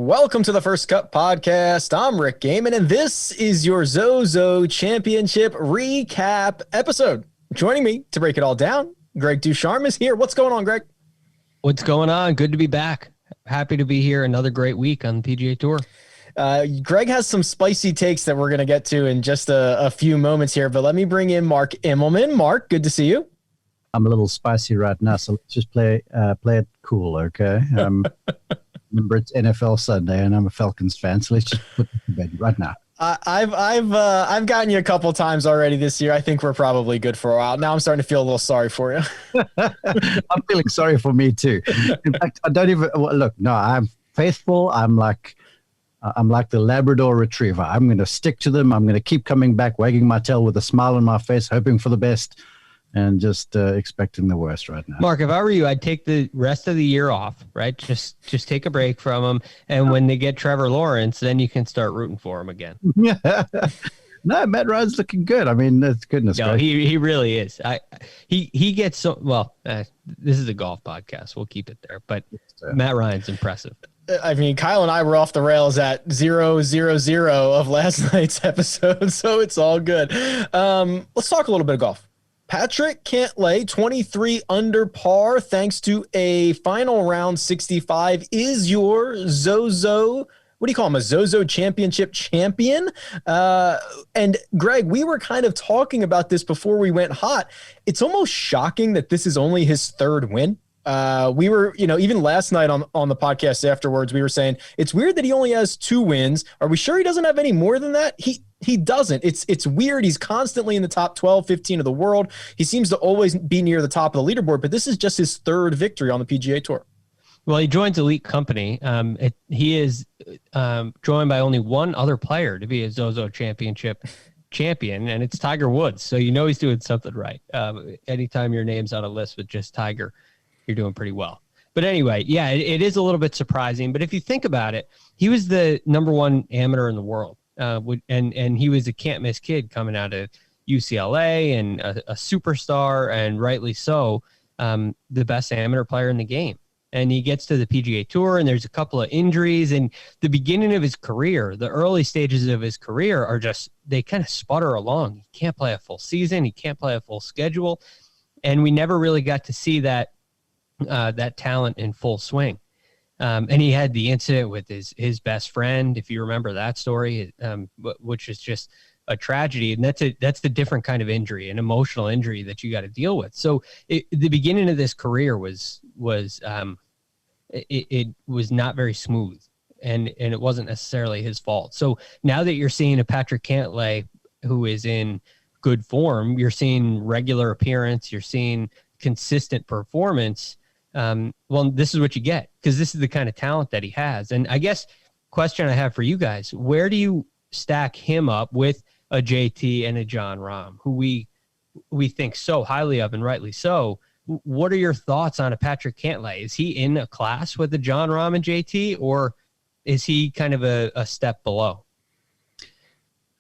Welcome to the First Cut Podcast. I'm Rick Gaiman, and this is your ZOZO Championship recap episode. Joining me to break it all down, Greg Ducharme is here. What's going on, Greg? What's going on? Good to be back. Happy to be here. Another great week on the PGA Tour. Greg has some spicy takes that we're going to get to in just a few moments here, but let me bring in Mark Immelman. Mark, good to see you. I'm a little spicy right now, so let's just play it cool, okay? Remember, it's NFL Sunday, and I'm a Falcons fan, so let's just put it to bed right now. I've gotten you a couple times already this year. I think we're probably good for a while. Now I'm starting to feel a little sorry for you. I'm feeling sorry for me too. In fact, I don't even look. No, I'm faithful. I'm like the Labrador Retriever. I'm going to stick to them. I'm going to keep coming back, wagging my tail with a smile on my face, hoping for the best, and just expecting the worst right now. Mark, if I were you, I'd take the rest of the year off, right? Just take a break from them. And when they get Trevor Lawrence, then you can start rooting for him again. Yeah. No, Matt Ryan's looking good. I mean, that's goodness. No, he really is. He gets so well. This is a golf podcast. We'll keep it there. But Matt Ryan's impressive. I mean, Kyle and I were off the rails at 0-0-0 of last night's episode, so it's all good. Let's talk a little bit of golf. Patrick Cantlay, 23 under par, thanks to a final round 65, is your ZOZO, what do you call him, a ZOZO Championship champion? And Greg, we were kind of talking about this before we went hot. It's almost shocking that this is only his third win. We were, even last night on the podcast afterwards, we were saying it's weird that he only has 2 wins. Are we sure he doesn't have any more than that? He doesn't. It's weird. He's constantly in the top 12, 15 of the world. He seems to always be near the top of the leaderboard, but this is just his third victory on the PGA Tour. Well, he joins elite company. He is joined by only one other player to be a ZOZO Championship champion, and it's Tiger Woods. So he's doing something right. Anytime your name's on a list with just Tiger, you're doing pretty well. But anyway, yeah, it is a little bit surprising. But if you think about it, he was the number 1 amateur in the world. And he was a can't miss kid coming out of UCLA and a superstar, and rightly so, the best amateur player in the game. And he gets to the PGA Tour, and there's a couple of injuries. And the beginning of his career, the early stages of his career are they kind of sputter along. He can't play a full season. He can't play a full schedule. And we never really got to see that talent in full swing. And he had the incident with his best friend, if you remember that story, which is just a tragedy. And that's the different kind of injury, an emotional injury that you got to deal with. So the beginning of this career was not very smooth, and it wasn't necessarily his fault. So now that you're seeing a Patrick Cantlay who is in good form, you're seeing regular appearance, you're seeing consistent performance. Well, this is what you get, because this is the kind of talent that he has. And I guess question I have for you guys, where do you stack him up with a JT and a Jon Rahm, who we think so highly of, and rightly so? What are your thoughts on a Patrick Cantlay? Is he in a class with the Jon Rahm and JT, or is he kind of a step below?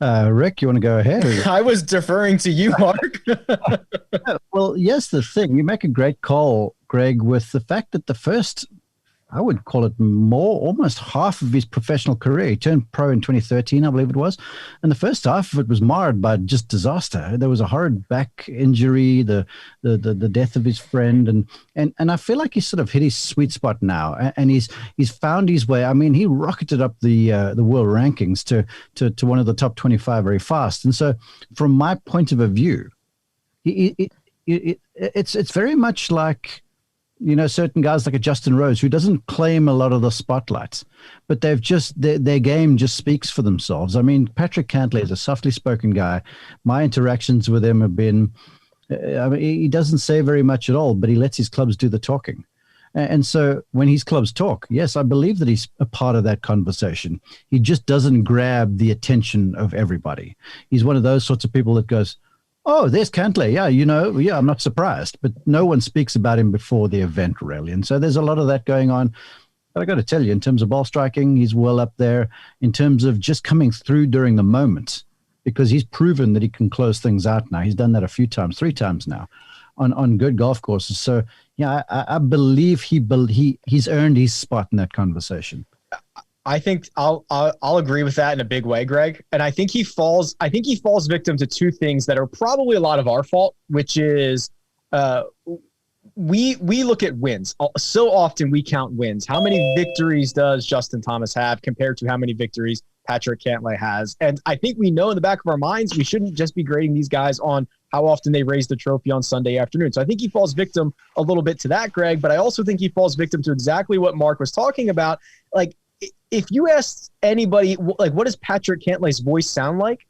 Rick, you want to go ahead? I was deferring to you, Mark. Well, yes, the thing, you make a great call, Greg, with the fact that the first, I would call it almost half of his professional career. He turned pro in 2013, I believe it was. And the first half of it was marred by just disaster. There was a horrid back injury, the death of his friend. And I feel like he's sort of hit his sweet spot now. And he's found his way. I mean, he rocketed up the world rankings to one of the top 25 very fast. And so from my point of view, it's very much like, certain guys like a Justin Rose, who doesn't claim a lot of the spotlights, but their game just speaks for themselves. I mean, Patrick Cantlay is a softly spoken guy. My interactions with him have been, he doesn't say very much at all, but he lets his clubs do the talking. And so when his clubs talk, yes, I believe that he's a part of that conversation. He just doesn't grab the attention of everybody. He's one of those sorts of people that goes, oh, there's Cantlay. Yeah, I'm not surprised. But no one speaks about him before the event, really. And so there's a lot of that going on. But I got to tell you, in terms of ball striking, he's well up there. In terms of just coming through during the moment, because he's proven that he can close things out now. He's done that a few times, 3 times now, on good golf courses. So, yeah, I believe he's earned his spot in that conversation. I think I'll agree with that in a big way, Greg. And I think he falls victim to two things that are probably a lot of our fault, which is we look at wins. So often we count wins. How many victories does Justin Thomas have compared to how many victories Patrick Cantlay has? And I think we know in the back of our minds we shouldn't just be grading these guys on how often they raise the trophy on Sunday afternoon. So I think he falls victim a little bit to that, Greg, but I also think he falls victim to exactly what Mark was talking about. Like, if you asked anybody, like, what does Patrick Cantlay's voice sound like?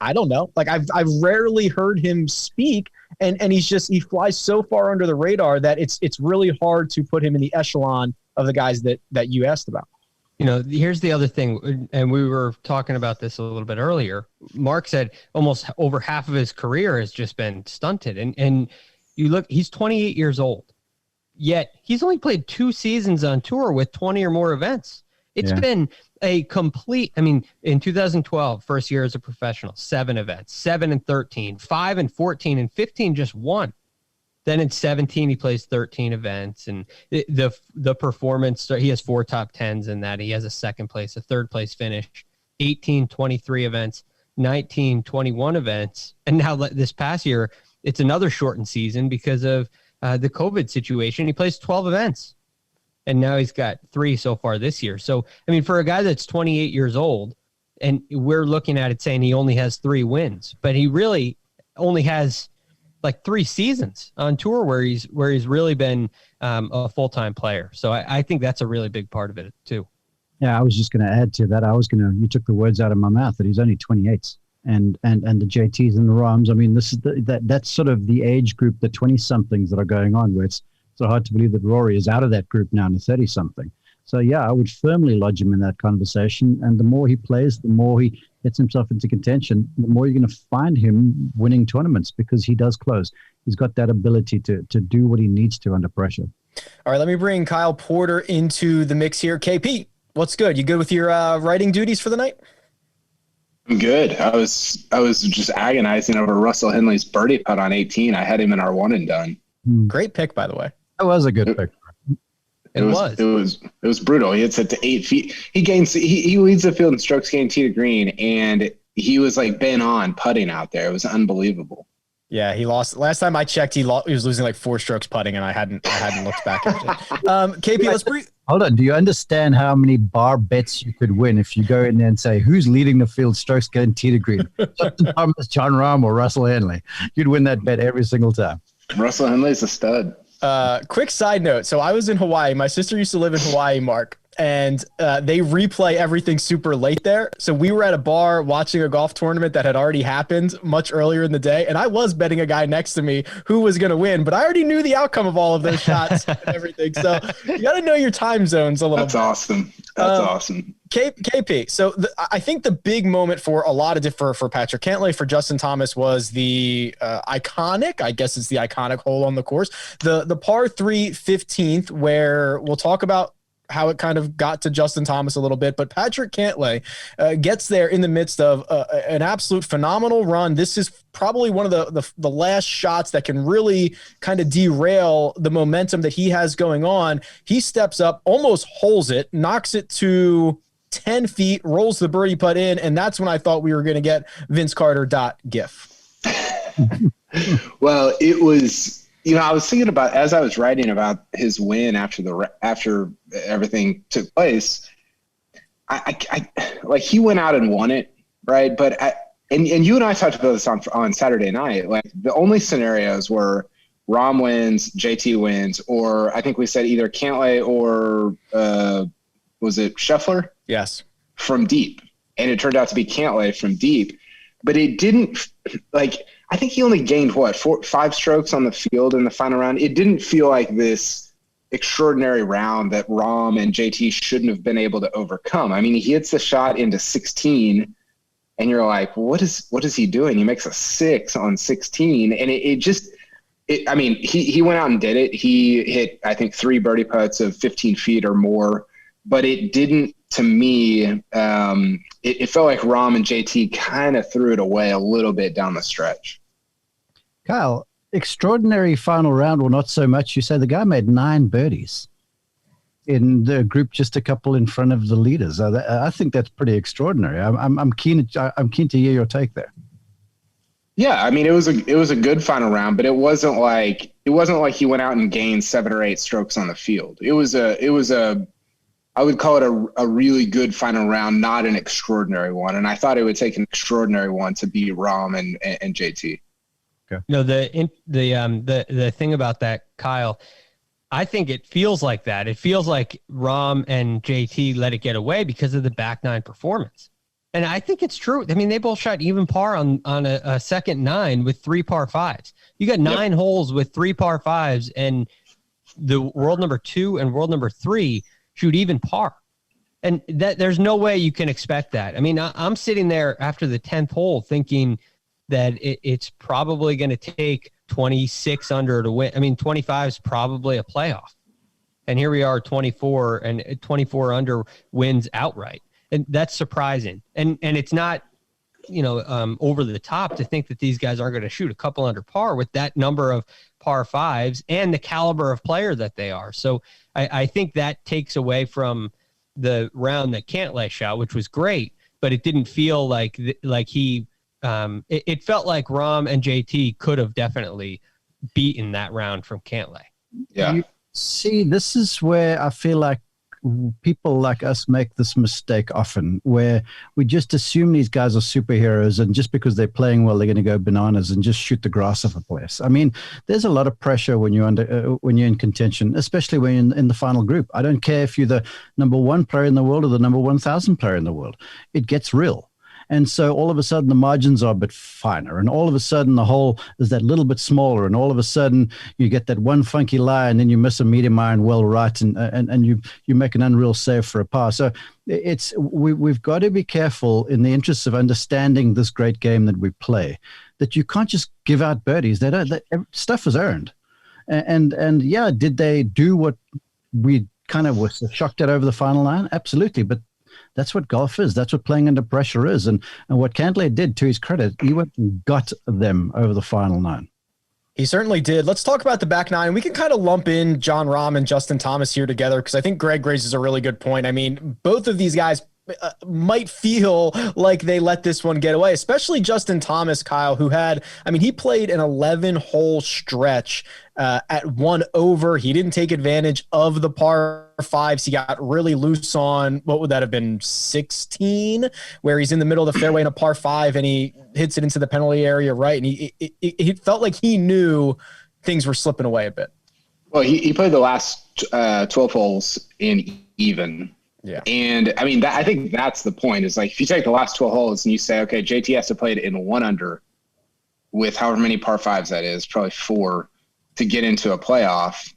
I don't know. Like, I've rarely heard him speak, and he flies so far under the radar that it's really hard to put him in the echelon of the guys that you asked about. You know, here's the other thing, and we were talking about this a little bit earlier. Mark said almost over half of his career has just been stunted. And you look, he's 28 years old, yet he's only played 2 seasons on tour with 20 or more events. It's been a complete, I mean, in 2012, first year as a professional, 7 events, 7 and 13, 5 and 14, and 15 just 1. Then in 17, he plays 13 events, and the performance, he has 4 top 10s in that. He has a 2nd place, a 3rd place finish, 18, 23 events, 19, 21 events. And now this past year, it's another shortened season because of the COVID situation. He plays 12 events, and now he's got 3 so far this year. So, I mean, for a guy that's 28 years old, and we're looking at it saying he only has 3 wins, but he really only has like 3 seasons on tour where he's really been a full-time player. So I think that's a really big part of it too. Yeah, I was just going to add to that. You took the words out of my mouth that he's only 28, and the JTs and the Rahms. I mean, this is that's sort of the age group, the 20-somethings that are going on, where it's so hard to believe that Rory is out of that group now in the 30-something. So yeah, I would firmly lodge him in that conversation. And the more he plays, the more he gets himself into contention, the more you're going to find him winning tournaments, because he does close. He's got that ability to do what he needs to under pressure. All right, let me bring Kyle Porter into the mix here. KP, what's good? You good with your writing duties for the night? I'm good. I was just agonizing over Russell Henley's birdie putt on 18. I had him in our one and done. Great pick, by the way. That was a good pick. It was brutal. He hits it to 8 feet. He leads the field in strokes gained tee to green, and he was like bent on putting out there. It was unbelievable. Yeah, he lost. Last time I checked, he was losing like 4 strokes putting, and I hadn't looked back at it. KP, let's bring. Hold on. Do you understand how many bar bets you could win if you go in there and say, who's leading the field strokes gained tee to green? Justin Thomas, Jon Rahm, or Russell Henley? You'd win that bet every single time. Russell Henley's a stud. Quick side note. So I was in Hawaii. My sister used to live in Hawaii, Mark, and they replay everything super late there. So we were at a bar watching a golf tournament that had already happened much earlier in the day. And I was betting a guy next to me who was going to win, but I already knew the outcome of all of those shots and everything. So you got to know your time zones a little bit. Awesome. That's awesome. KP. So I think the big moment for a lot of for Patrick Cantlay, for Justin Thomas, was the iconic, I guess it's the iconic hole on the course, the par 3 15th, where we'll talk about how it kind of got to Justin Thomas a little bit, but Patrick Cantlay gets there in the midst of an absolute phenomenal run. This is probably one of the last shots that can really kind of derail the momentum that he has going on. He steps up, almost holes it, knocks it to 10 feet, rolls the birdie putt in, and that's when I thought we were going to get Vince Carter .gif. Well, it was. I was thinking about, as I was writing about his win after everything took place, I like, he went out and won it, right? But and you and I talked about this on Saturday night. Like, the only scenarios were Rahm wins, JT wins, or I think we said either Cantlay or was it Scheffler? Yes, from deep, and it turned out to be Cantlay from deep, but it didn't like. I think he only gained 5 strokes on the field in the final round. It didn't feel like this extraordinary round that Rahm and JT shouldn't have been able to overcome. I mean, he hits the shot into 16, and you're like, what is he doing? He makes a 6 on 16, and he went out and did it. He hit, I think, 3 birdie putts of 15 feet or more, but it didn't. To me, it felt like Rahm and JT kind of threw it away a little bit down the stretch. Kyle, extraordinary final round, or not so much. You say the guy made 9 birdies. in the group just a couple in front of the leaders. I think that's pretty extraordinary. I'm keen to hear your take there. Yeah, I mean, it was a good final round, but it wasn't like he went out and gained 7 or 8 strokes on the field. It was a I would call it a really good final round, not an extraordinary one. And I thought it would take an extraordinary one to beat Rahm and JT. Okay. No, the thing about that, Kyle, I think it feels like that. It feels like Rahm and JT let it get away because of the back nine performance. And I think it's true. I mean, they both shot even par on a second 9 with 3 par 5s. You got 9 holes with 3 par 5s, and the world number 2 and world number 3 shoot even par. And that there's no way you can expect that. I mean, I'm sitting there after the 10th hole thinking that it's probably going to take 26 under to win. I mean, 25 is probably a playoff. And here we are, 24, and 24 under wins outright. And that's surprising. And it's not, over the top to think that these guys are going to shoot a couple under par with that number of par 5s and the caliber of player that they are. So I think that takes away from the round that Cantlay shot, which was great, but it didn't feel like he it felt like Rahm and JT could have definitely beaten that round from Cantlay. Yeah. See, this is where I feel like people like us make this mistake often, where we just assume these guys are superheroes, and just because they're playing well, they're going to go bananas and just shoot the grass off a place. I mean, there's a lot of pressure when you're in contention, especially when you're in the final group. I don't care if you're the number 1 player in the world or the number 1,000 player in the world. It gets real. And so all of a sudden the margins are a bit finer, and all of a sudden the hole is that little bit smaller, and all of a sudden you get that one funky lie, and then you miss a medium iron well right, and you make an unreal save for a par. So we've got to be careful in the interests of understanding this great game that we play, that you can't just give out birdies. Stuff is earned. And yeah, did they do what we kind of were shocked at over the final 9? Absolutely. But that's what golf is. That's what playing under pressure is. And what Cantlay did, to his credit, he went and got them over the final 9. He certainly did. Let's talk about the back 9. We can kind of lump in Jon Rahm and Justin Thomas here together, because I think Greg raises a really good point. I mean, both of these guys might feel like they let this one get away, especially Justin Thomas, Kyle, who he played an 11-hole stretch at 1 over. He didn't take advantage of the par 5s. He got really loose on, what would that have been, 16, where he's in the middle of the fairway in a par 5 and he hits it into the penalty area, right? And he felt like he knew things were slipping away a bit. Well, he played the last 12 holes in even. Yeah. And I mean, I think that's the point, is like, if you take the last 12 holes and you say, okay, JT has to play it in 1 under with however many par 5s that is, probably 4, to get into a playoff.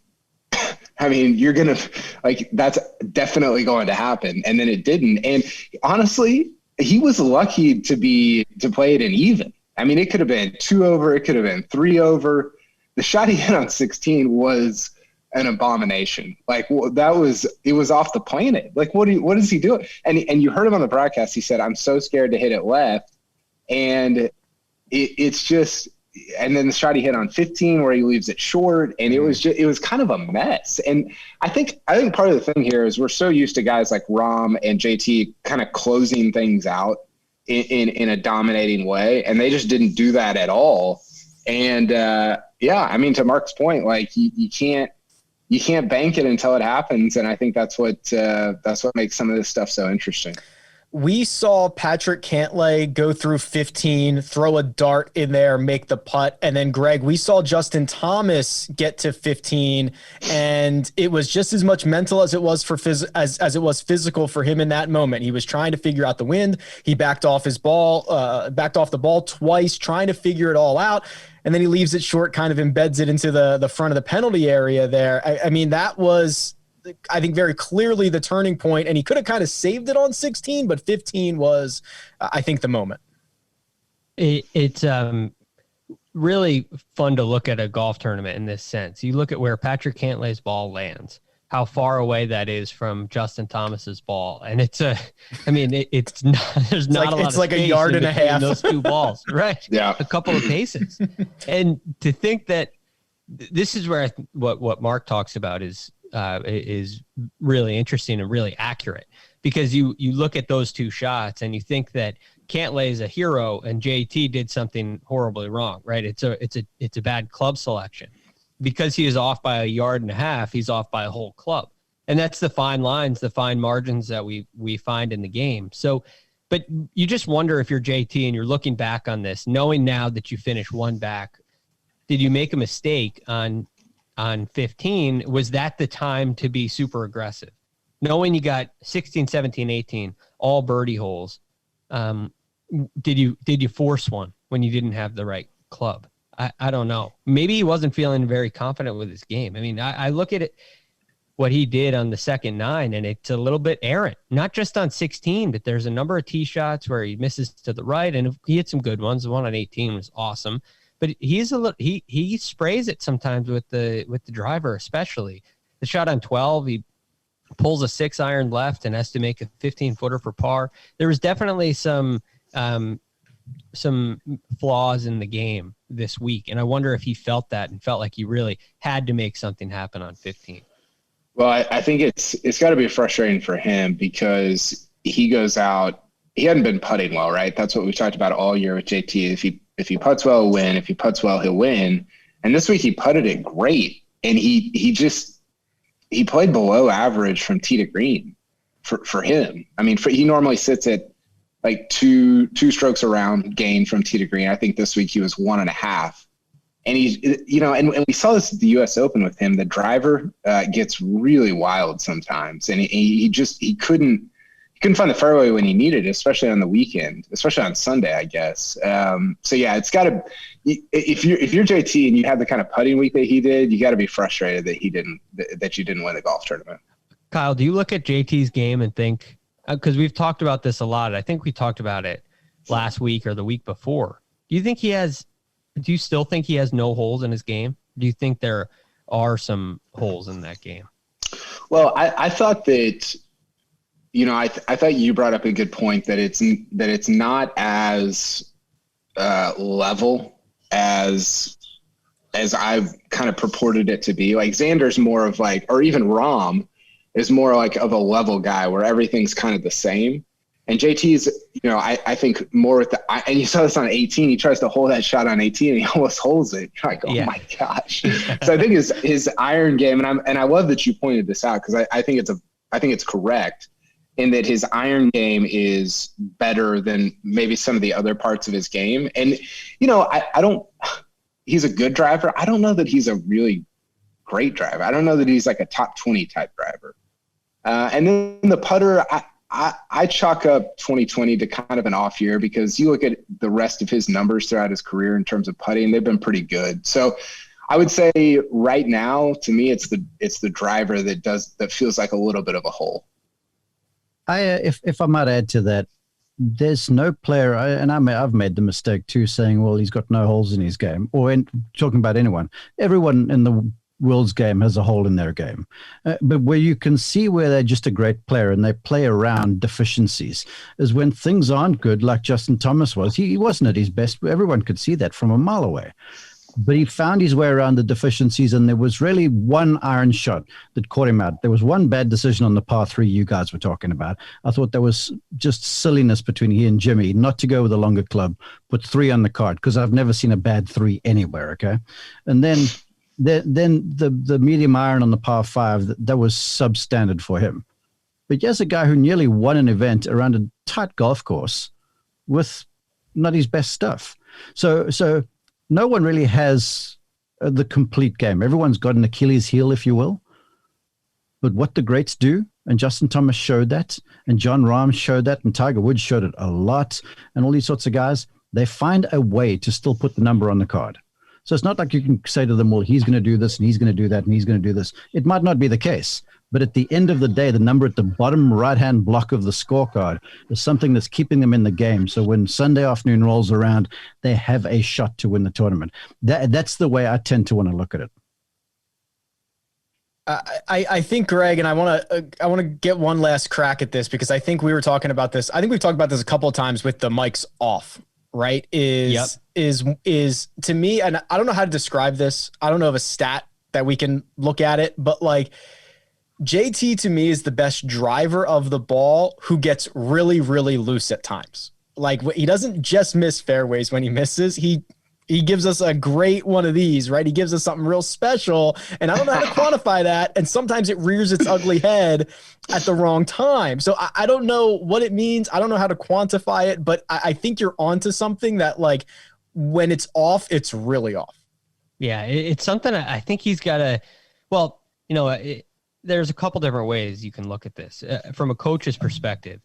I mean, you're going to, like, that's definitely going to happen. And then it didn't. And honestly, he was lucky to play it in even. I mean, it could have been 2 over. It could have been 3 over. The shot he hit on 16 was an abomination. Like, it was off the planet. Like, what is he doing? And you heard him on the broadcast. He said, I'm so scared to hit it left. And it's just, and then the shot he hit on 15 where he leaves it short, and it was kind of a mess. And I think part of the thing here is we're so used to guys like Rahm and JT kind of closing things out in a dominating way, and they just didn't do that at all. And I mean, to Mark's point, like, you can't bank it until it happens. And I think that's what makes some of this stuff so interesting. We saw Patrick Cantlay go through 15, throw a dart in there, make the putt. And then, Greg, we saw Justin Thomas get to 15, and it was just as much mental as it was as it was physical for him in that moment. He was trying to figure out the wind. He backed off the ball twice, trying to figure it all out. And then he leaves it short, kind of embeds it into the front of the penalty area there. I mean, that was, I think, very clearly the turning point, and he could have kind of saved it on 16, but 15 was, I think, the moment. It's really fun to look at a golf tournament in this sense. You look at where Patrick Cantlay's ball lands, how far away that is from Justin Thomas's ball. And it's it's not, there's not a lot of space. It's like a yard and a half. Those two balls, right? Yeah. A couple of paces. And to think that this is where what Mark talks about is is really interesting and really accurate, because you look at those two shots and you think that Cantlay is a hero and JT did something horribly wrong, right? It's a bad club selection. Because he is off by 1.5 yards, he's off by a whole club. And that's the fine lines, the fine margins that we find in the game. So, but you just wonder, if you're JT and you're looking back on this, knowing now that you finished one back, did you make a mistake on 15? Was that the time to be super aggressive? Knowing you got 16, 17, 18, all birdie holes, did you force one when you didn't have the right club? I don't know. Maybe he wasn't feeling very confident with his game. I mean, I look at it, what he did on the second 9, and it's a little bit errant, not just on 16, but there's a number of tee shots where he misses to the right, and he hit some good ones. The one on 18 was awesome, but he sprays it sometimes with the driver, especially the shot on 12. He pulls a 6-iron left and has to make a 15-footer for par. There was definitely some flaws in the game this week, and I wonder if he felt that and felt like he really had to make something happen on 15. Well, I think it's got to be frustrating for him, because he goes out, he hadn't been putting well, right? That's what we talked about all year with JT. If he putts well, he'll win. If he putts well, he'll win. And this week he putted it great, and he played below average from tee to green for him. I mean, he normally sits at like two strokes around gain from tee to green. I think this week he was 1.5. And and we saw this at the U.S. Open with him. The driver gets really wild sometimes, and he couldn't find the fairway when he needed it, especially on the weekend, especially on Sunday, I guess. So yeah, it's got to. If you're JT and you have the kind of putting week that he did, you got to be frustrated that you didn't win the golf tournament. Kyle, do you look at JT's game and think, because we've talked about this a lot, I think we talked about it last week or the week before. Do you still think he has no holes in his game? Do you think there are some holes in that game? Well, I thought that, I thought you brought up a good point, that it's not as level as I've kind of purported it to be. Like Xander's more of like, or even Rahm is more like of a level guy where everything's kind of the same. And JT's, I think more with and you saw this on 18, he tries to hold that shot on 18 and he almost holds it. You're like, oh my gosh. So I think his iron game, and I love that you pointed this out, because I think it's correct in that his iron game is better than maybe some of the other parts of his game. And, he's a good driver. I don't know that he's a really great driver. I don't know that he's like a top 20 type driver. And then the putter, I chalk up 2020 to kind of an off year, because you look at the rest of his numbers throughout his career in terms of putting, they've been pretty good. So I would say right now, to me, it's the driver that feels like a little bit of a hole. If I might add to that, there's no player, and I've made the mistake too, saying, well, he's got no holes in his game, or talking about anyone. Everyone in the world's game has a hole in their game. But where you can see where they're just a great player and they play around deficiencies is when things aren't good, like Justin Thomas was. He wasn't at his best. Everyone could see that from a mile away. But he found his way around the deficiencies, and there was really one iron shot that caught him out. There was one bad decision on the par 3 you guys were talking about. I thought there was just silliness between he and Jimmy not to go with a longer club, put 3 on the card, because I've never seen a bad 3 anywhere, okay? And then the medium iron on the par 5, that was substandard for him. But here's a guy who nearly won an event around a tight golf course with not his best stuff. So no one really has the complete game. Everyone's got an Achilles heel, if you will. But what the greats do, and Justin Thomas showed that, and Jon Rahm showed that, and Tiger Woods showed it a lot, and all these sorts of guys, they find a way to still put the number on the card. So it's not like you can say to them, well, he's going to do this, and he's going to do that, and he's going to do this. It might not be the case. But at the end of the day, the number at the bottom right-hand block of the scorecard is something that's keeping them in the game. So when Sunday afternoon rolls around, they have a shot to win the tournament. That's the way I tend to want to look at it. I think, Greg, and I want to get one last crack at this, because I think we were talking about this. I think we've talked about this a couple of times with the mics off, right? Is to me, and I don't know how to describe this. I don't know of a stat that we can look at it, but like, JT to me is the best driver of the ball who gets really, really loose at times. Like he doesn't just miss fairways when he misses. He gives us a great one of these, right? He gives us something real special, and I don't know how to quantify that. And sometimes it rears its ugly head at the wrong time. So I don't know what it means. I don't know how to quantify it, but I think you're onto something that, like, when it's off, it's really off. Yeah, it's something I think he's got to, well, there's a couple different ways you can look at this. From a coach's perspective,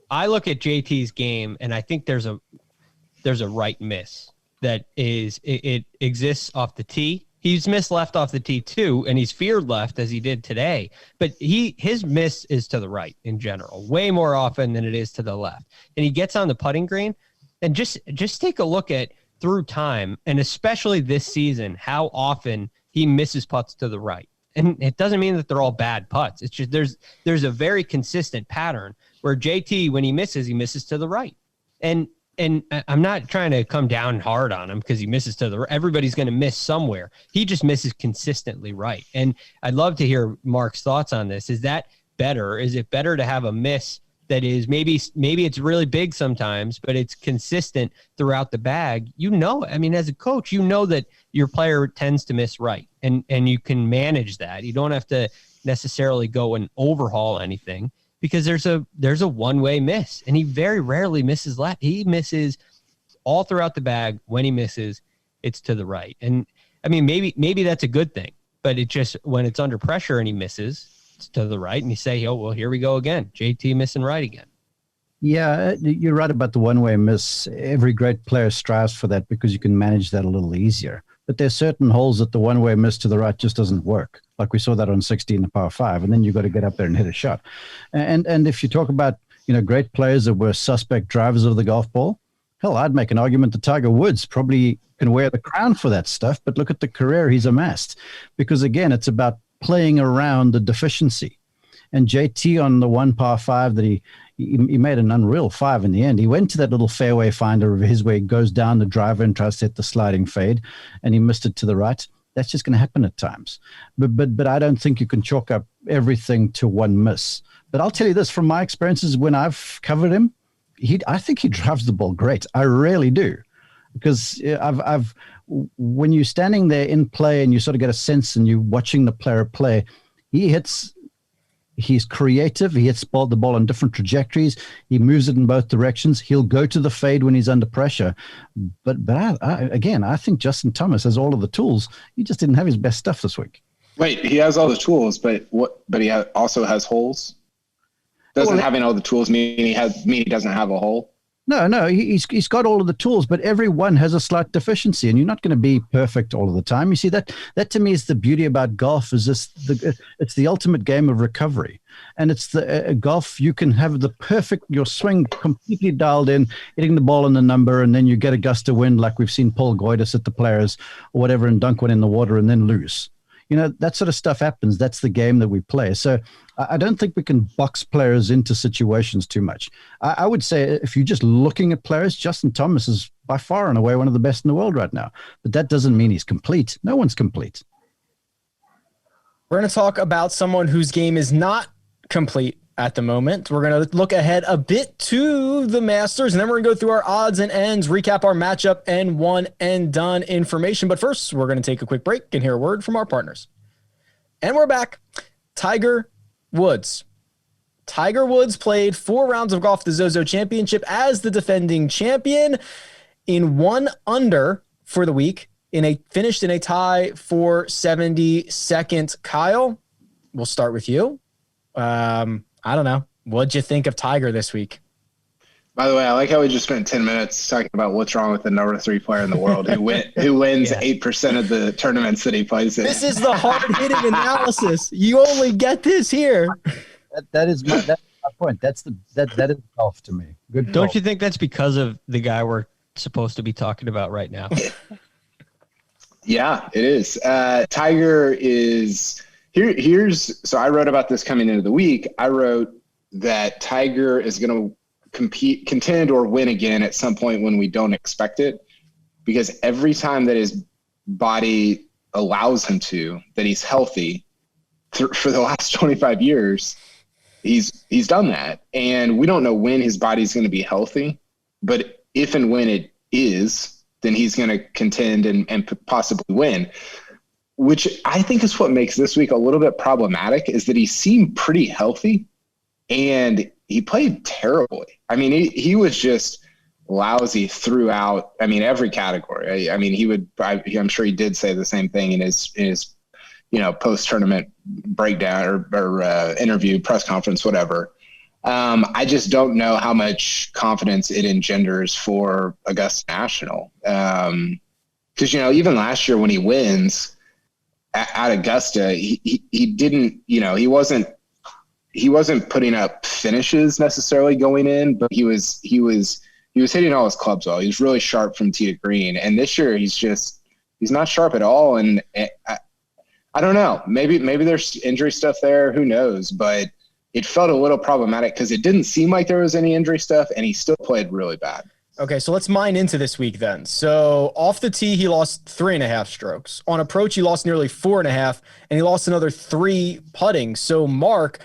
I look at JT's game, and I think there's a right miss that is, it exists off the tee. He's missed left off the tee too, and he's feared left as he did today. But his miss is to the right in general, way more often than it is to the left. And he gets on the putting green, and just take a look at through time, and especially this season, how often he misses putts to the right. And it doesn't mean that they're all bad putts. It's just there's a very consistent pattern where JT, when he misses to the right. And I'm not trying to come down hard on him because he misses to the right. Everybody's going to miss somewhere. He just misses consistently right. And I'd love to hear Mark's thoughts on this. Is that better? Is it better to have a miss that is maybe it's really big sometimes, but it's consistent throughout the bag? I mean, as a coach, that your player tends to miss right, and you can manage that. You don't have to necessarily go and overhaul anything, because there's a one-way miss, and he very rarely misses left. He misses all throughout the bag. When he misses, it's to the right. And I mean, maybe that's a good thing, but it just, when it's under pressure and he misses, it's to the right, and you say, oh, well, here we go again. JT missing right again. Yeah, you're right about the one-way miss. Every great player strives for that because you can manage that a little easier. But there's certain holes that the one-way miss to the right just doesn't work. Like we saw that on 16, the par 5, and then you've got to get up there and hit a shot. And if you talk about, great players that were suspect drivers of the golf ball, hell, I'd make an argument that Tiger Woods probably can wear the crown for that stuff, but look at the career he's amassed. Because again, it's about playing around the deficiency. And JT on the one par 5 that he made an unreal 5 in the end. He went to that little fairway finder of his where he goes down the driver and tries to hit the sliding fade, and he missed it to the right. That's just going to happen at times. But I don't think you can chalk up everything to one miss. But I'll tell you this, from my experiences when I've covered him, I think he drives the ball great. I really do. Because when you're standing there in play and you sort of get a sense and you're watching the player play, he's creative. He hits the ball on different trajectories. He moves it in both directions. He'll go to the fade when he's under pressure. But I think Justin Thomas has all of the tools. He just didn't have his best stuff this week. Wait, he has all the tools, but he also has holes? Doesn't having all the tools mean he doesn't have a hole? No, he's got all of the tools, but every one has a slight deficiency, and you're not going to be perfect all of the time. You see, that to me is the beauty about golf. Is it's the ultimate game of recovery, and it's the golf. You can have your swing completely dialed in, hitting the ball in the number, and then you get a gust of wind like we've seen Paul Goytis at the Players or whatever, and dunk one in the water and then lose. That sort of stuff happens. That's the game that we play. So I don't think we can box players into situations too much. I would say if you're just looking at players, Justin Thomas is by far and away one of the best in the world right now. But that doesn't mean he's complete. No one's complete. We're going to talk about someone whose game is not complete at the moment. We're going to look ahead a bit to the Masters, and then we're going to go through our odds and ends, recap our matchup and one and done information. But first, we're going to take a quick break and hear a word from our partners. And we're back. Tiger Woods. Tiger Woods played 4 rounds of golf at the ZOZO Championship as the defending champion in 1 under for the week. Finished in a tie for 72nd. Kyle, we'll start with you. I don't know. What'd you think of Tiger this week? By the way, I like how we just spent 10 minutes talking about what's wrong with the number 3 player in the world who wins 8% of the tournaments that he plays in. This is the hard-hitting analysis. You only get this here. That is my point. That is golf to me. Good. Don't you think that's because of the guy we're supposed to be talking about right now? Yeah, it is. Tiger is here's so I wrote about this coming into the week. I wrote that Tiger is going to contend or win again at some point when we don't expect it, because every time that his body allows him to, that he's healthy, for the last 25 years, he's done that. And we don't know when his body's going to be healthy, but if and when it is, then he's going to contend and possibly win, which I think is what makes this week a little bit problematic, is that he seemed pretty healthy and he played terribly. I mean, he was just lousy throughout. I mean, every category. I mean, I'm sure he did say the same thing in his post-tournament breakdown or interview, press conference, whatever. I just don't know how much confidence it engenders for Augusta National. Because, even last year when he wins at Augusta, he didn't, he wasn't putting up finishes necessarily going in, but he was hitting all his clubs well. He was really sharp from tee to green. And this year he's not sharp at all. And I don't know, maybe there's injury stuff there. Who knows? But it felt a little problematic because it didn't seem like there was any injury stuff, and he still played really bad. Okay, so let's mine into this week then. So off the tee, he lost 3.5 strokes. On approach, he lost nearly 4.5, and he lost another 3 putting. So Mark,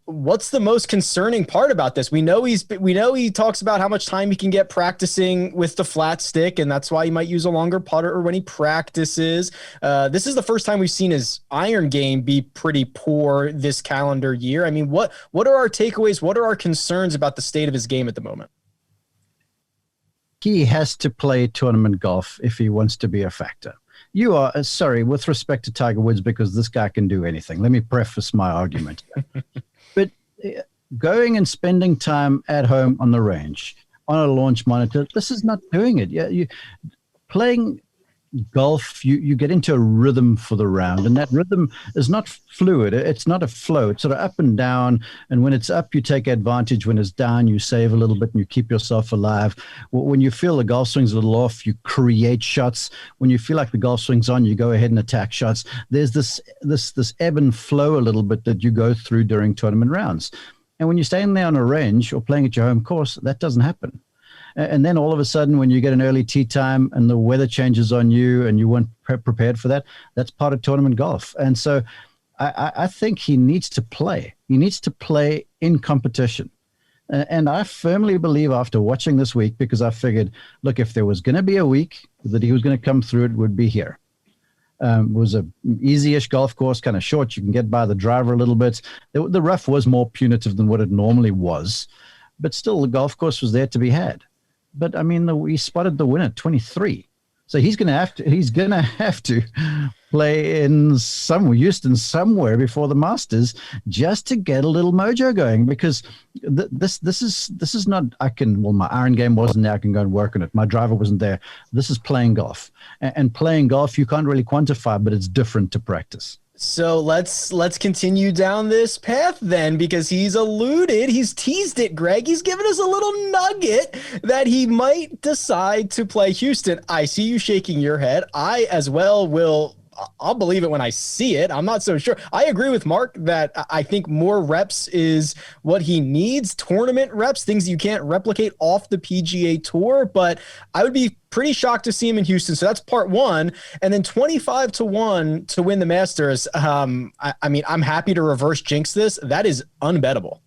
what's the most concerning part about this? We know he talks about how much time he can get practicing with the flat stick, and that's why he might use a longer putter when he practices. This is the first time we've seen his iron game be pretty poor this calendar year. I mean, what are our takeaways? What are our concerns about the state of his game at the moment? He has to play tournament golf if he wants to be a factor. You are, sorry, with respect to Tiger Woods, because this guy can do anything. Let me preface my argument. But going and spending time at home on the range, on a launch monitor, this is not doing it. Yeah, playing golf, you get into a rhythm for the round, and that rhythm is not fluid. It's not a flow. It's sort of up and down, and when it's up, you take advantage. When it's down, you save a little bit and you keep yourself alive. When you feel the golf swing's a little off, you create shots. When you feel like the golf swing's on, you go ahead and attack shots. There's this ebb and flow a little bit that you go through during tournament rounds. And when you're staying there on a range or playing at your home course, that doesn't happen. And then all of a sudden, when you get an early tee time and the weather changes on you and you weren't prepared for that, that's part of tournament golf. And so I think he needs to play. He needs to play in competition. And I firmly believe after watching this week, because I figured, look, if there was going to be a week that he was going to come through, it would be here. It was a easy-ish golf course, kind of short. You can get by the driver a little bit. The rough was more punitive than what it normally was. But still, the golf course was there to be had. But I mean, he spotted the winner, 23. So he's gonna have to play in Houston somewhere before the Masters just to get a little mojo going. Because this is not. My iron game wasn't there. I can go and work on it. My driver wasn't there. This is playing golf, and playing golf you can't really quantify, but it's different to practice. So let's continue down this path then, because he's teased it, Greg. He's given us a little nugget that he might decide to play Houston. I see you shaking your head. I as well I'll believe it when I see it. I'm not so sure. I agree with Mark that I think more reps is what he needs. Tournament reps, things you can't replicate off the PGA Tour. But I would be pretty shocked to see him in Houston. So that's part one. And then 25-1 to win the Masters. I mean, I'm happy to reverse jinx this. That is unbettable.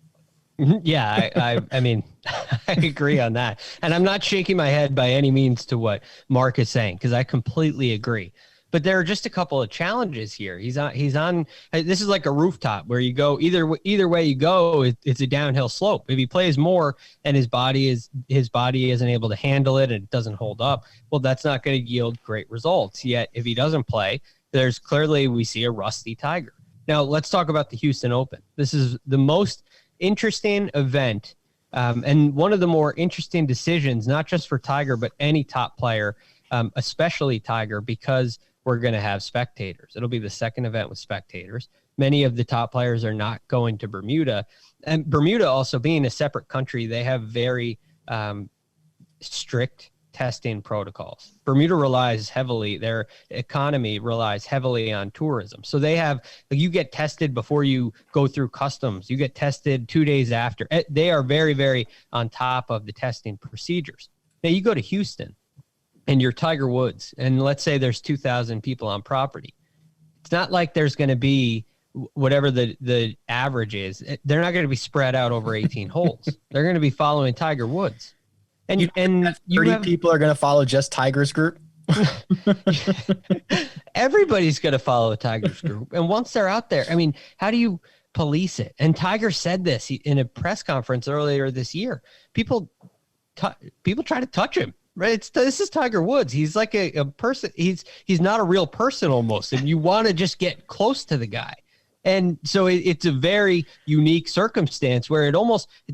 Yeah, I mean, I agree on that. And I'm not shaking my head by any means to what Mark is saying, because I completely agree. But there are just a couple of challenges here. He's on. This is like a rooftop where you go either way you go. It's a downhill slope. If he plays more and his body isn't able to handle it and it doesn't hold up, well, that's not going to yield great results. Yet if he doesn't play, there's clearly we see a rusty Tiger. Now let's talk about the Houston Open. This is the most interesting event and one of the more interesting decisions, not just for Tiger but any top player, especially Tiger, because we're going to have spectators. It'll be the second event with spectators. Many of the top players are not going to Bermuda. And Bermuda also being a separate country, they have very strict testing protocols. Bermuda relies heavily, their economy relies heavily on tourism. So they have, you get tested before you go through customs. You get tested 2 days after. They are very, very on top of the testing procedures. Now you go to Houston, and you're Tiger Woods, and let's say there's 2,000 people on property. It's not like there's going to be whatever the average is. They're not going to be spread out over 18 holes. They're going to be following Tiger Woods. And you 30 people are going to follow just Tiger's group. Everybody's going to follow a Tiger's group. And once they're out there, I mean, how do you police it? And Tiger said this in a press conference earlier this year. People try to touch him. Right? This is Tiger Woods. He's like a person. He's not a real person almost. And you want to just get close to the guy. And so it's a very unique circumstance where it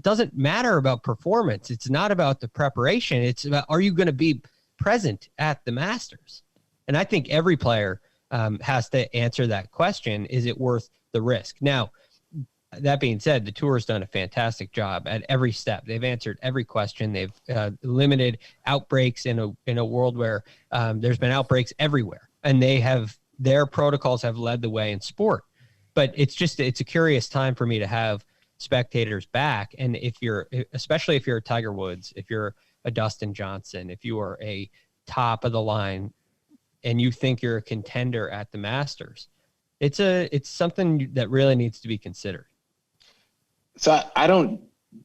doesn't matter about performance. It's not about the preparation. It's about, are you going to be present at the Masters? And I think every player has to answer that question. Is it worth the risk? Now, that being said, the tour has done a fantastic job at every step. They've answered every question. They've limited outbreaks in a world where there's been outbreaks everywhere, and their protocols have led the way in sport. But it's a curious time for me to have spectators back. And especially if you're a Tiger Woods, if you're a Dustin Johnson, if you are a top of the line and you think you're a contender at the Masters, it's something that really needs to be considered. So I don't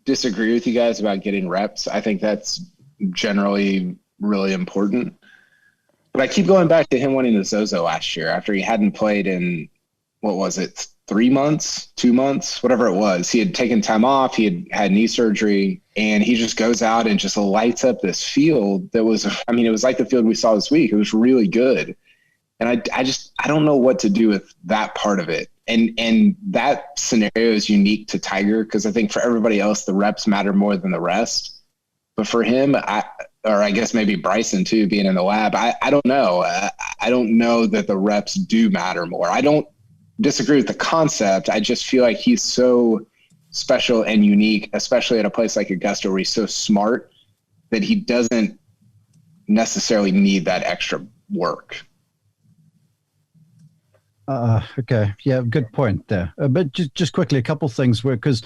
disagree with you guys about getting reps. I think that's generally really important. But I keep going back to him winning the ZOZO last year after he hadn't played in, what was it, 3 months, 2 months, whatever it was. He had taken time off. He had knee surgery, and he just goes out and just lights up this field that was, I mean, it was like the field we saw this week. It was really good. And I don't know what to do with that part of it. And that scenario is unique to Tiger because I think for everybody else, the reps matter more than the rest. But for him, I guess maybe Bryson too, being in the lab, I don't know. I don't know that the reps do matter more. I don't disagree with the concept. I just feel like he's so special and unique, especially at a place like Augusta where he's so smart that he doesn't necessarily need that extra work. Okay. Yeah, good point there. But just quickly, a couple things because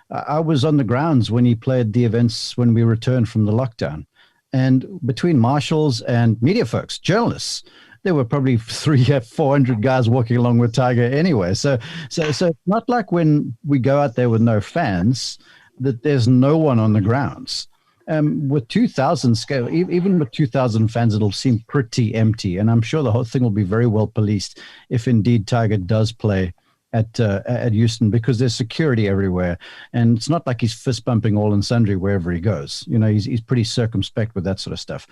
I was on the grounds when he played the events when we returned from the lockdown. And between marshals and media folks, journalists, there were probably 400 guys walking along with Tiger anyway. So it's not like when we go out there with no fans that there's no one on the grounds. With 2,000 scale, even with 2,000 fans, it'll seem pretty empty. And I'm sure the whole thing will be very well policed if indeed Tiger does play at Houston because there's security everywhere. And it's not like he's fist bumping all and sundry wherever he goes. You know, he's pretty circumspect with that sort of stuff.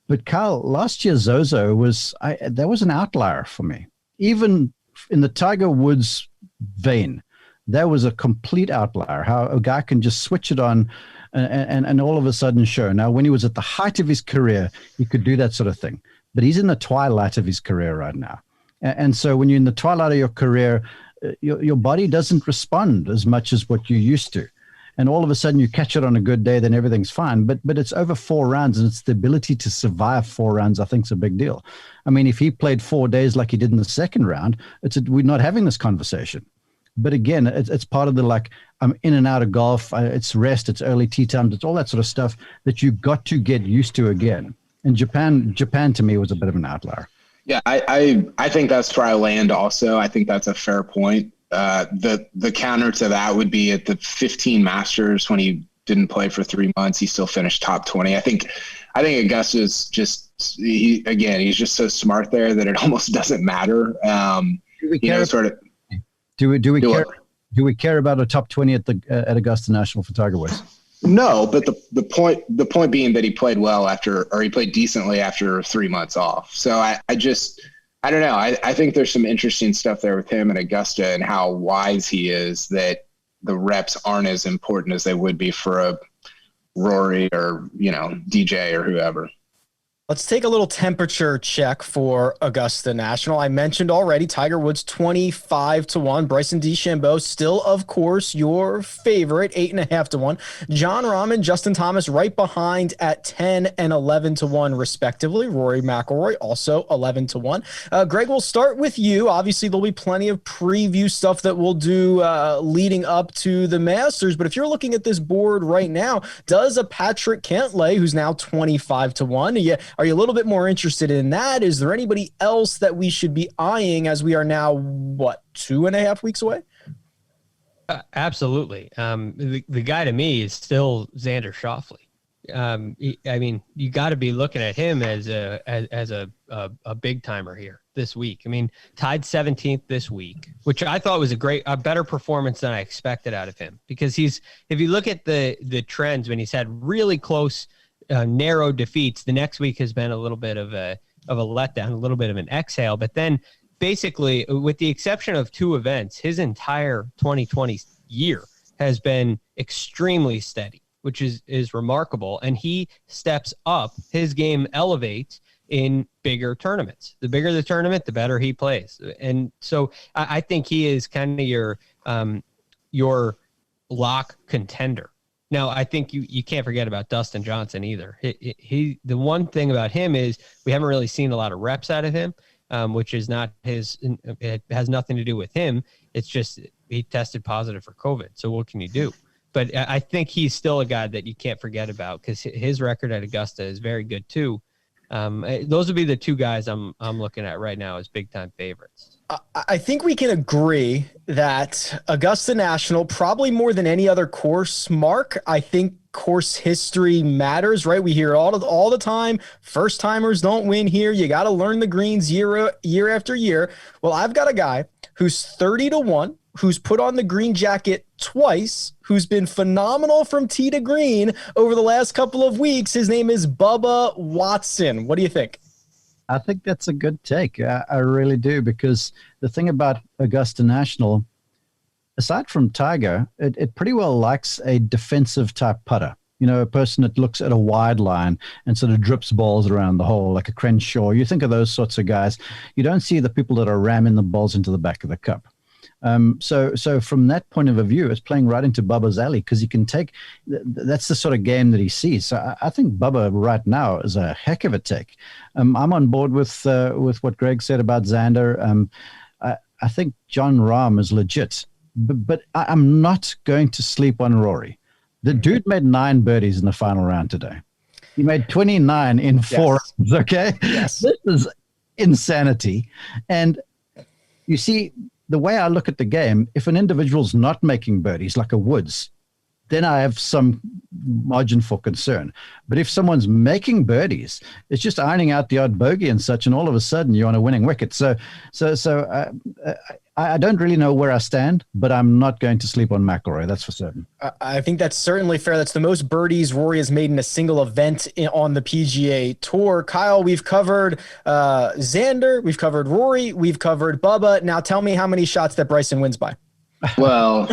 But Kyle, last year's ZOZO was an outlier for me. Even in the Tiger Woods vein, that was a complete outlier. How a guy can just switch it on and all of a sudden show. Now, when he was at the height of his career, he could do that sort of thing. But he's in the twilight of his career right now. And so when you're in the twilight of your career, your body doesn't respond as much as what you used to. And all of a sudden you catch it on a good day, then everything's fine. But it's over 4 rounds, and it's the ability to survive 4 rounds I think is a big deal. I mean, if he played 4 days like he did in the second round, we're not having this conversation. But again, it's part of the I'm in and out of golf. It's rest, it's early tee times, it's all that sort of stuff that you got to get used to again. And Japan to me was a bit of an outlier. Yeah, I think that's where I land also. I think that's a fair point. The counter to that would be at the 15 Masters when he didn't play for 3 months, he still finished top 20. I think Augusta's he's just so smart there that it almost doesn't matter. Do we care about a top 20 at Augusta National for Tiger Woods? No, but the point being that he played well he played decently after 3 months off. So I don't know. I think there's some interesting stuff there with him and Augusta and how wise he is that the reps aren't as important as they would be for a Rory or, DJ or whoever. Let's take a little temperature check for Augusta National. I mentioned already Tiger Woods 25-1. Bryson DeChambeau still, of course, your favorite 8.5-1. Jon Rahm and Justin Thomas right behind at 10 and 11-1 respectively. Rory McIlroy also 11-1. Greg, we'll start with you. Obviously, there'll be plenty of preview stuff that we'll do leading up to the Masters. But if you're looking at this board right now, does a Patrick Cantlay, who's now 25-1, Are you a little bit more interested in that? Is there anybody else that we should be eyeing as we are now, 2.5 weeks away? Absolutely. The guy to me is still Xander Schauffele. I mean, you got to be looking at him as a big timer here this week. I mean, tied 17th this week, which I thought was a better performance than I expected out of him, because if you look at the trends, when he's had really close, narrow defeats, the next week has been a little bit of a letdown, a little bit of an exhale, but then basically, with the exception of 2 events, his entire 2020 year has been extremely steady, which is remarkable. And he steps up, his game elevates in bigger tournaments. The bigger the tournament, the better he plays. And so I think he is kind of your lock contender. Now, I think you can't forget about Dustin Johnson either. The one thing about him is we haven't really seen a lot of reps out of him, which is not it has nothing to do with him. It's just he tested positive for COVID. So what can you do? But I think he's still a guy that you can't forget about, because his record at Augusta is very good too. Those would be the 2 guys I'm looking at right now as big time favorites. I think we can agree that Augusta National, probably more than any other course, Mark, I think course history matters, right? We hear all the time, first timers don't win here. You got to learn the greens year after year. Well, I've got a guy who's 30-1, who's put on the green jacket twice, who's been phenomenal from tee to green over the last couple of weeks. His name is Bubba Watson. What do you think? I think that's a good take. I really do, because the thing about Augusta National, aside from Tiger, it pretty well likes a defensive type putter. You know, a person that looks at a wide line and sort of drips balls around the hole, like a Crenshaw. You think of those sorts of guys. You don't see the people that are ramming the balls into the back of the cup. So from that point of view, it's playing right into Bubba's alley, because he can take that's the sort of game that he sees. So I think Bubba right now is a heck of a take. I'm on board with what Greg said about Xander. I think Jon Rahm is legit, but I'm not going to sleep on Rory. The dude made 9 birdies in the final round today. He made 29 in 4 rounds, okay? Yes. This is insanity. And you see, the way I look at the game, if an individual's not making birdies, like a Woods, then I have some margin for concern. But if someone's making birdies, it's just ironing out the odd bogey and such, and all of a sudden you're on a winning wicket. So I don't really know where I stand, but I'm not going to sleep on McIlroy. That's for certain. I think that's certainly fair. That's the most birdies Rory has made in a single event on the PGA Tour. Kyle, we've covered Xander, we've covered Rory, we've covered Bubba. Now tell me how many shots that Bryson wins by. Well,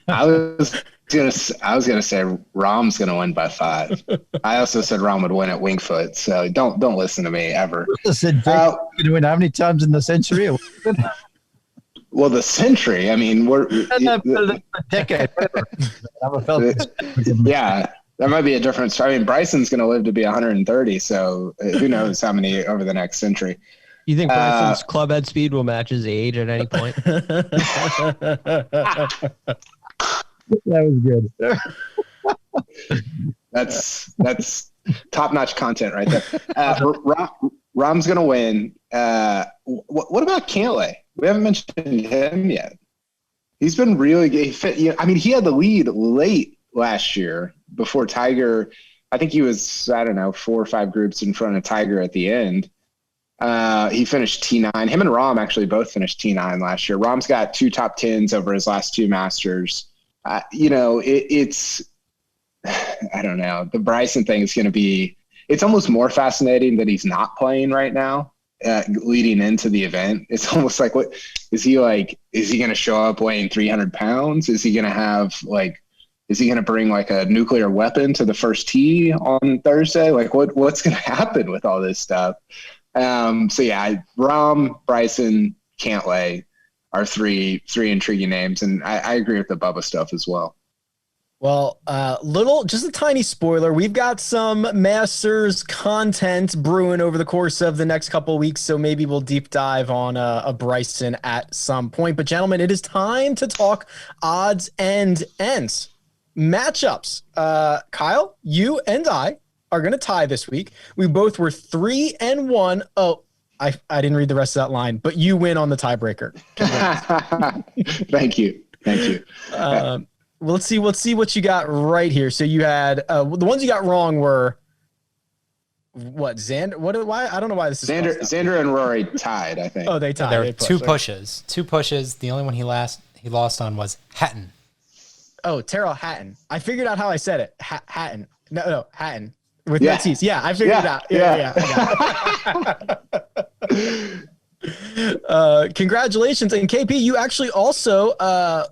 I was gonna say Rahm's gonna win by 5. I also said Rahm would win at Winged Foot, so don't listen to me ever. I said going to win how many times in the century? Well, the century. I mean, we're a decade. Yeah, that might be a difference. I mean, Bryson's going to live to be 130, so who knows how many over the next century. You think Bryson's club head speed will match his age at any point? That was good. That's top-notch content right there. Rahm's going to win. What about Cantlay? We haven't mentioned him yet. He's been really good. I mean, he had the lead late last year before Tiger. I think he was, 4 or 5 groups in front of Tiger at the end. He finished T9. Him and Rahm actually both finished T9 last year. Rahm's got 2 top 10s over his last 2 Masters. It's I don't know. The Bryson thing is going to be – it's almost more fascinating that he's not playing right now leading into the event. It's almost like, what is he like? Is he going to show up weighing 300 pounds? Is he going to have is he going to bring like a nuclear weapon to the first tee on Thursday? Like what's going to happen with all this stuff? So yeah, Rahm, Bryson, Cantlay are three intriguing names. And I agree with the Bubba stuff as well. Well, just a tiny spoiler. We've got some Masters content brewing over the course of the next couple of weeks, so maybe we'll deep dive on a Bryson at some point. But gentlemen, it is time to talk odds and ends. Matchups. Kyle, you and I are going to tie this week. We both were 3-1. Oh, I didn't read the rest of that line, but you win on the tiebreaker. Thank you. Well, let's see what you got right here. So you had the ones you got wrong were what? Xander? Why? I don't know why this is Xander and Rory tied, I think. Oh, they tied. There were two pushes. The only one he lost on was Hatton. Oh, Terrell Hatton. I figured out how I said it. Hatton. No, Hatton. With no T's. Yeah, I figured it out. Yeah. Congratulations. And KP, you actually also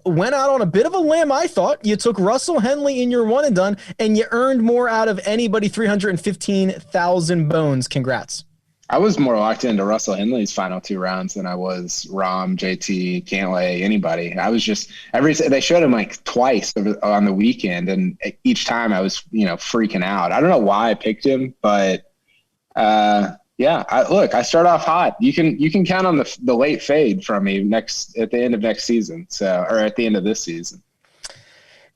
went out on a bit of a limb, I thought. You took Russell Henley in your one and done, and you earned more out of anybody, 315,000 bones. Congrats. I was more locked into Russell Henley's final 2 rounds than I was Rahm, JT, Cantlay, anybody. I was just they showed him like twice on the weekend, and each time I was freaking out. I don't know why I picked him, but I start off hot. You can count on the late fade from me at the end of next season, or at the end of this season.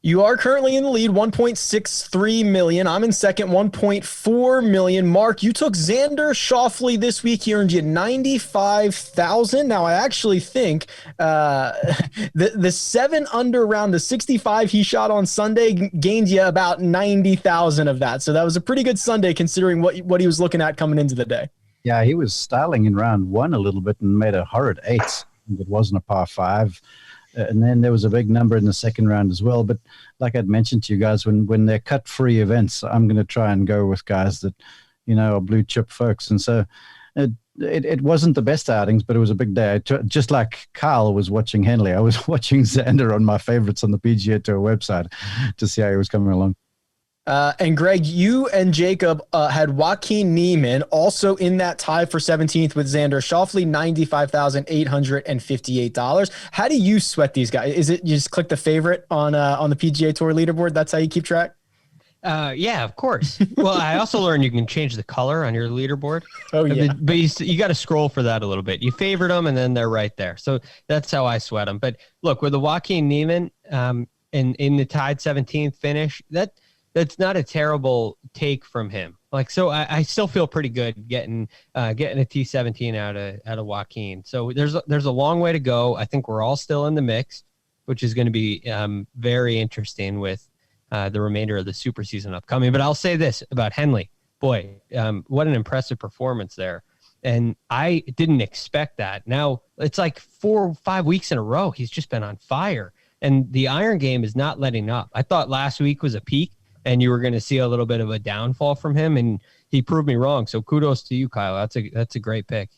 You are currently in the lead, 1.63 million. I'm in second, 1.4 million. Mark, you took Xander Schauffele this week. He earned you 95,000. Now, I actually think the 7 under round, the 65 he shot on Sunday, gained you about 90,000 of that. So that was a pretty good Sunday considering what he was looking at coming into the day. Yeah, he was styling in round 1 a little bit and made a horrid 8. It wasn't a par 5. And then there was a big number in the second round as well. But like I'd mentioned to you guys, when they're cut-free events, I'm going to try and go with guys that, are blue chip folks. And so it wasn't the best outings, but it was a big day. Just like Kyle was watching Henley, I was watching Xander on my favorites on the PGA Tour website to see how he was coming along. And Greg, you and Jacob had Joaquin Niemann also in that tie for 17th with Xander Schauffele, $95,858. How do you sweat these guys? Is it you just click the favorite on the PGA Tour leaderboard? That's how you keep track? Yeah, of course. Well, I also learned you can change the color on your leaderboard. Oh, yeah. But you got to scroll for that a little bit. You favorite them, and then they're right there. So that's how I sweat them. But look, with the Joaquin Niemann in the tied 17th finish, that's not a terrible take from him. So I still feel pretty good getting a T17 out of Joaquin. So there's a long way to go. I think we're all still in the mix, which is going to be very interesting with the remainder of the super season upcoming. But I'll say this about Henley. Boy, what an impressive performance there. And I didn't expect that. Now it's like 4 or 5 weeks in a row. He's just been on fire. And the iron game is not letting up. I thought last week was a peak, and you were going to see a little bit of a downfall from him, and he proved me wrong. So kudos to you, Kyle. That's a great pick.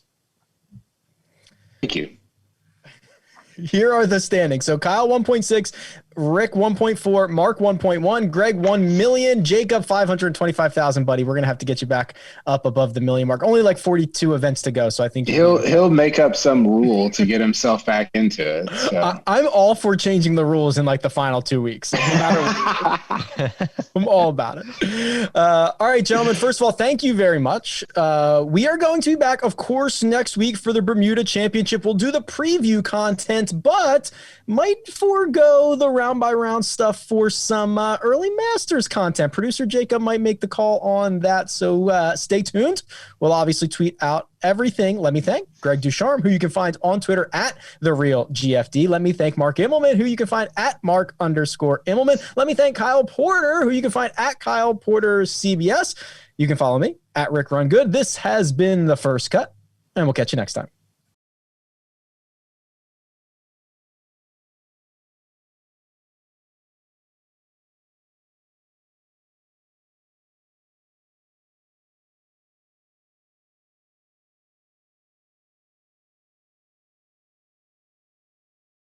Thank you. Here are the standings. So Kyle 1.6, Rick 1.4, Mark 1.1, Greg 1 million, Jacob 525,000. Buddy, we're gonna have to get you back up above the million mark. Only like 42 events to go, so I think he'll make up some rule to get himself back into it. So. I'm all for changing the rules in like the final 2 weeks. No matter what. I'm all about it. All right, gentlemen. First of all, thank you very much. We are going to be back, of course, next week for the Bermuda Championship. We'll do the preview content, but might forego the round by round stuff for some early Masters content. Producer Jacob might make the call on that, so stay tuned. We'll obviously tweet out everything. Let me thank Greg Ducharme, who you can find on Twitter at TheRealGFD. Let me thank Mark Immelman, who you can find at Mark_Immelman. Let me thank Kyle Porter, who you can find at Kyle Porter CBS. You can follow me at Rick Run Good. This has been The First Cut, and we'll catch you next time.